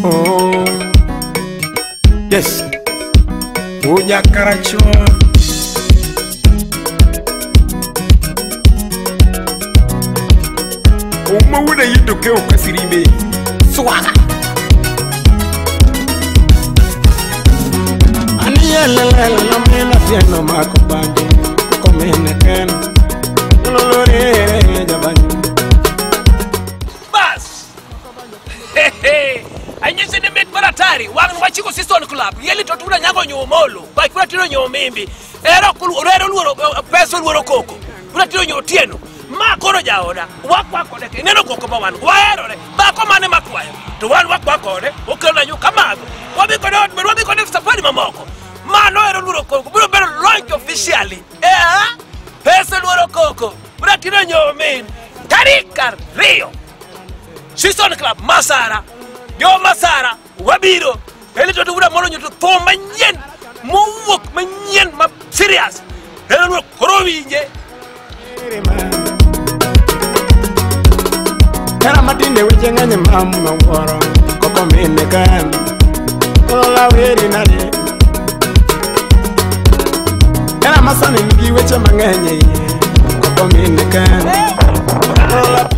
Oh, yes. Uja karacho. Uma wuda yido ke ukasiribe. Swaga. Ani yelele no mena piano makubandi. Komene ken. Lolore jabani. Anyese ne met baratari wangu wachiko Siston Club yeli totuna nyango nyomolo ba kula tiro nyomimbi era luoro peso luoro koko kula tiro nyotieno ma kono jaoda wakwa kode ke neno koko ba wan waero ne ba ko mane makwayo to wan wakwa kode okelo nyu kamago wabi kode safari mamoko ma no era luoro koko bro bero launch officially peso luoro koko kula tiro nyomimbi tarika Rio Siston Club Masara Yo Masara Wabiro Ele to wura mono nyoto to manyen mo wok manyen ma serious ele no korowinje Era matinde weche nganye mamma woro koko mene kan ola weri nade Era masane ngi weche manganye koko mene kan ola